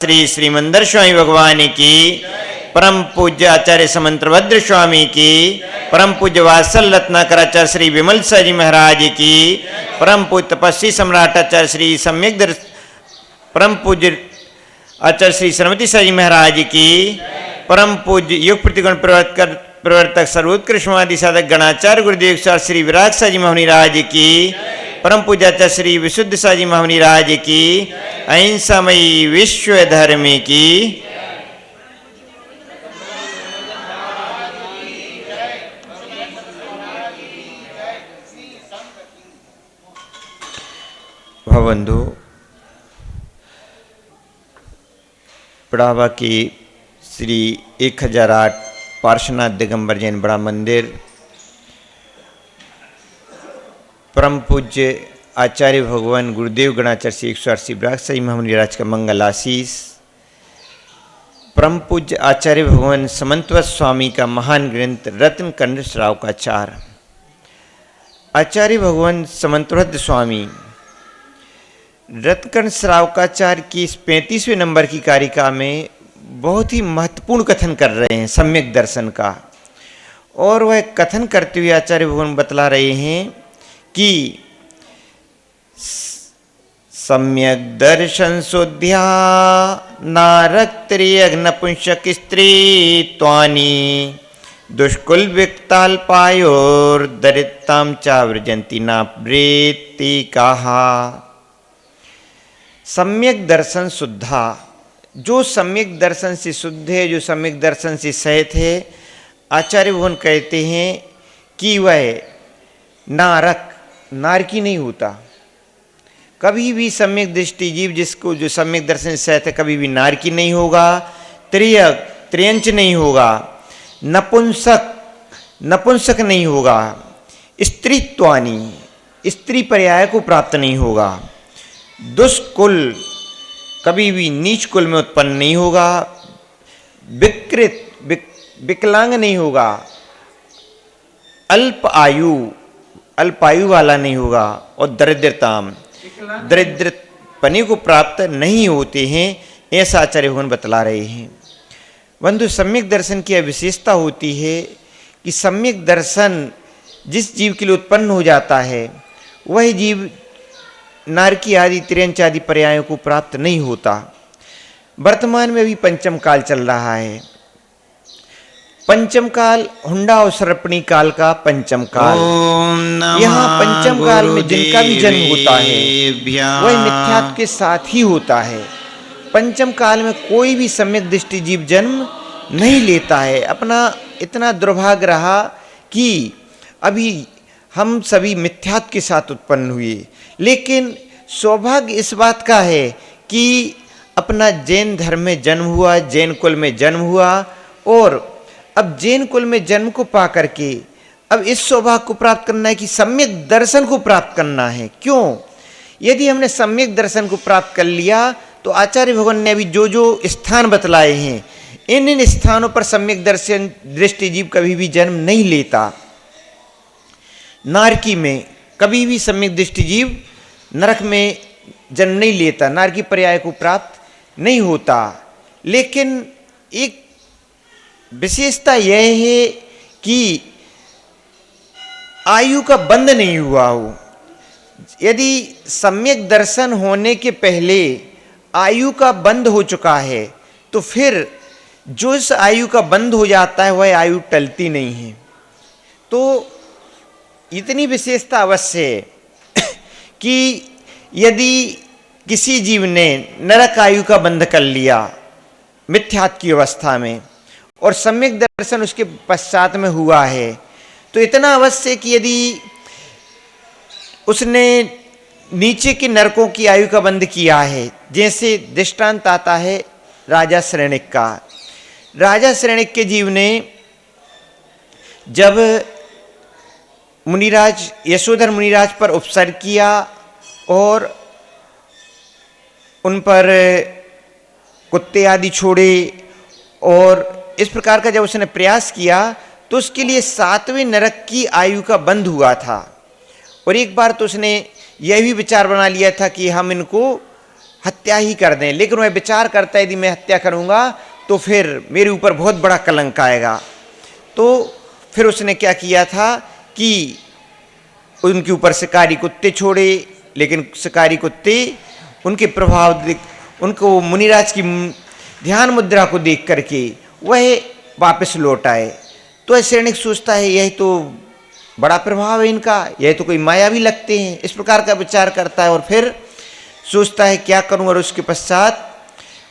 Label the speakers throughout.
Speaker 1: श्री श्रीमंदर स्वामी भगवान की, परम पूज्य आचार्य समंत्रभद्र स्वामी की, परम पूज्य वात्सल रत्नाकराचार्य श्री विमल शाह जी महाराज की, परम पूज्य तपस्वी सम्राट आचार्य श्री सम्यक परम पूज्य आचार्य श्री श्रीमती शाह जी महाराज की, परम पूज्य योग प्रतिगुण प्रवर्तक सर्वोत्कृष्टवादी साधक गणाचार्य गुरुदेव सर श्री विराग शाह जी महामुनि राज की, परम पूज्याचार्य श्री विशुद्ध शाह जी महामुनि राज की, अहिंसामयी विश्व धर्म की। भवबंधु, पड़ावा की श्री 1008 पार्श्वनाथ दिगंबर जैन बड़ा मंदिर, परम पूज्य आचार्य भगवान गुरुदेव गणाचार्य श्री 180 विराग शाह जी महामुनि राज का मंगल आशीष, परम पूज्य आचार्य भगवान समंतवत स्वामी का महान ग्रंथ रत्नकंड श्रावकाचार। आचार्य भगवान समंतवत स्वामी रत्नकंड श्रावकाचार की इस 35वें नंबर की कारिका में बहुत ही महत्वपूर्ण कथन कर रहे हैं सम्यक दर्शन का। और वह कथन करते हुए आचार्य भगवान बतला रहे हैं कि सम्यक दर्शन शुद्ध्या नारक्त्रियग नपुंसक स्त्री त्वानि दुष्कुल विक्ताल्पायोर दरिद्रताम चाव्रजंती नाप्रेति कहा। सम्यक दर्शन शुद्धा, जो सम्यक दर्शन से शुद्ध है, जो सम्यक दर्शन से सहित है, आचार्य भगवान कहते हैं कि वह नारक नारकी नहीं होता। कभी भी सम्यक दृष्टि जीव जिसको जो सम्यक दर्शन से सहित है कभी भी नारकी नहीं होगा, त्रियक त्रियंच नहीं होगा, नपुंसक नहीं होगा, स्त्रीत्वानी स्त्री पर्याय को प्राप्त नहीं होगा, दुष्कुल कभी भी नीच कुल में उत्पन्न नहीं होगा, विकलांग नहीं होगा, अल्पायु वाला नहीं होगा, और दरिद्रपने को प्राप्त नहीं होते हैं, ऐसा आचार्य भगवान बतला रहे हैं। बंधु, सम्यक दर्शन की विशेषता होती है कि सम्यक दर्शन जिस जीव के लिए उत्पन्न हो जाता है वह जीव नारकी आदि त्रियंच आदि पर्यायों को प्राप्त नहीं होता। वर्तमान में भी पंचम काल चल रहा है। पंचम काल हुंडा और सर्पणी काल का पंचम काल। यहाँ पंचम काल में जिनका भी जन्म होता है वह मिथ्यात्व के साथ ही होता है। पंचम काल में कोई भी सम्यक दृष्टि जीव जन्म नहीं लेता है। अपना इतना दुर्भाग्य रहा कि अभी हम सभी मिथ्यात्व के साथ उत्पन्न हुए, लेकिन सौभाग्य इस बात का है कि अपना जैन धर्म में जन्म हुआ, जैन कुल में जन्म हुआ, और अब जैन कुल में जन्म को पा करके अब इस सौभाग्य को प्राप्त करना है कि सम्यक दर्शन को प्राप्त करना है। क्यों? यदि हमने सम्यक दर्शन को प्राप्त कर लिया तो आचार्य भगवान ने अभी जो जो स्थान बतलाए हैं इन स्थानों पर सम्यक दर्शन दृष्टि जीव कभी भी जन्म नहीं लेता। नारकी में कभी भी सम्यक दृष्टि जीव नरक में जन्म नहीं लेता, नारकी पर्याय को प्राप्त नहीं होता। लेकिन एक विशेषता यह है कि आयु का बंध नहीं हुआ हो। यदि सम्यक दर्शन होने के पहले आयु का बंध हो चुका है तो फिर जो इस आयु का बंध हो जाता है वह आयु टलती नहीं है। तो इतनी विशेषता अवश्य है कि यदि किसी जीव ने नरक आयु का बंध कर लिया मिथ्यात्व की अवस्था में और सम्यक दर्शन उसके पश्चात में हुआ है तो इतना अवश्य कि यदि उसने नीचे के नरकों की आयु का बंध किया है, जैसे दृष्टांत आता है राजा श्रेणिक का। राजा श्रेणिक के जीव ने जब मुनिराज यशोधर मुनिराज पर उपसर्ग किया और उन पर कुत्ते आदि छोड़े और इस प्रकार का जब उसने प्रयास किया तो उसके लिए 7वें नरक की आयु का बंध हुआ था। और एक बार तो उसने यह भी विचार बना लिया था कि हम इनको हत्या ही कर दें, लेकिन वह विचार करता है यदि मैं हत्या करूँगा तो फिर मेरे ऊपर बहुत बड़ा कलंक आएगा। तो फिर उसने क्या किया था कि उनके ऊपर शिकारी कुत्ते छोड़े, लेकिन शिकारी कुत्ते उनके प्रभाव उनको मुनिराज की ध्यान मुद्रा को देख करके वह वापस लौट आए। तो ऐसे सैनिक सोचता है यह तो बड़ा प्रभाव है इनका, यह तो कोई माया भी लगते हैं, इस प्रकार का विचार करता है और फिर सोचता है क्या करूं, और उसके पश्चात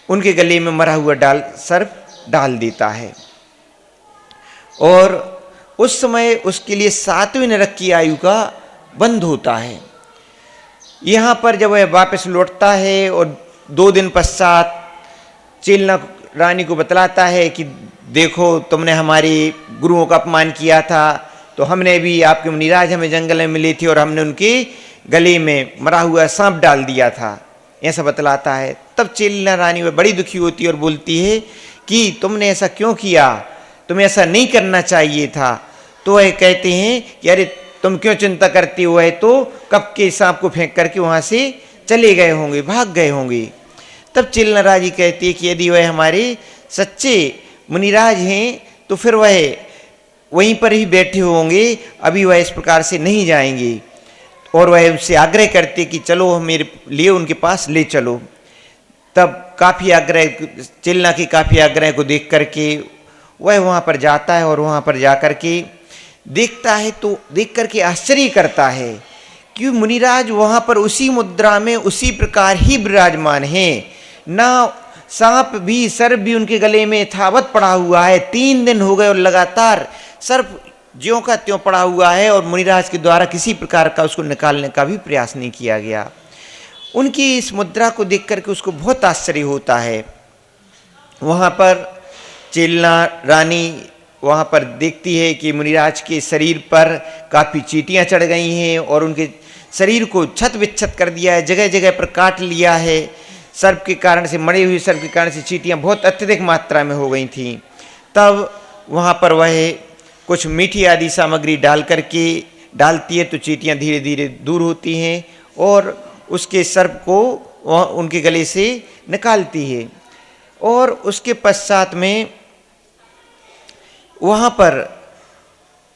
Speaker 1: उनके गले में मरा हुआ सर्प डाल देता है। और उस समय उसके लिए 7वें नरक की आयु का बंध होता है। यहाँ पर जब वह वापस लौटता है और 2 दिन पश्चात चेलना रानी को बतलाता है कि देखो तुमने हमारे गुरुओं का अपमान किया था, तो हमने भी आपके मुनिराज हमें जंगल में मिले थे और हमने उनके गले में मरा हुआ सांप डाल दिया था, ऐसा बतलाता है। तब चेलना रानी वह बड़ी दुखी होती है और बोलती है कि तुमने ऐसा क्यों किया, तुम्हें ऐसा नहीं करना चाहिए था। तो वह कहते हैं कि अरे तुम क्यों चिंता करती हो, है तो कब के सांप को फेंक करके वहाँ से चले गए होंगे, भाग गए होंगे। तब चेलना रानी कहती है कि यदि वह हमारे सच्चे मुनिराज हैं तो फिर वह वहीं पर ही बैठे होंगे, अभी वह इस प्रकार से नहीं जाएंगे। और वह उनसे आग्रह करते कि चलो मेरे लिए उनके पास ले चलो। तब काफ़ी आग्रह, चेलना की काफ़ी आग्रह को देख करके वह वहाँ पर जाता है और वहाँ पर जा कर के देखता है तो देख करके आश्चर्य करता है कि मुनिराज वहाँ पर उसी मुद्रा में उसी प्रकार ही विराजमान हैं, ना सांप भी सर्प भी उनके गले में यथावत पड़ा हुआ है। 3 दिन हो गए और लगातार सर्प ज्यों का त्यों पड़ा हुआ है और मुनिराज के द्वारा किसी प्रकार का उसको निकालने का भी प्रयास नहीं किया गया। उनकी इस मुद्रा को देख करके उसको बहुत आश्चर्य होता है। वहाँ पर चेलना रानी वहाँ पर देखती है कि मुनिराज के शरीर पर काफ़ी चींटियाँ चढ़ गई हैं और उनके शरीर को छत विच्छत कर दिया है, जगह जगह पर काट लिया है। सर्प के कारण से, मरे हुए सर्प के कारण से चींटियाँ बहुत अत्यधिक मात्रा में हो गई थीं। तब वहाँ पर वह कुछ मीठी आदि सामग्री डालती है तो चींटियाँ धीरे धीरे दूर होती हैं और उसके सर्प को उनके गले से निकालती है। और उसके पश्चात में वहाँ पर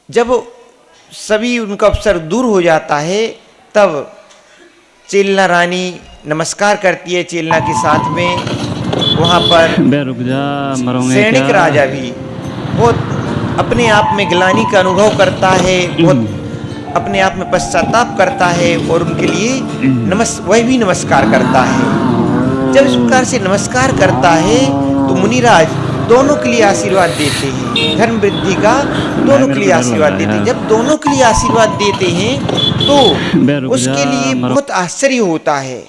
Speaker 1: जब सभी उनका अवसर दूर हो जाता है तब चेलना रानी नमस्कार करती है चेलना के साथ में। वहाँ पर सैनिक राजा भी बहुत अपने आप में ग्लानि का अनुभव करता है, बहुत अपने आप में पश्चाताप करता है और उनके लिए वह भी नमस्कार करता है। जब इस प्रकार से नमस्कार करता है तो मुनिराज दोनों के लिए आशीर्वाद देते हैं, धर्म वृद्धि का दोनों के लिए आशीर्वाद देते हैं। जब दोनों के लिए आशीर्वाद देते हैं तो उसके लिए बहुत आश्चर्य होता है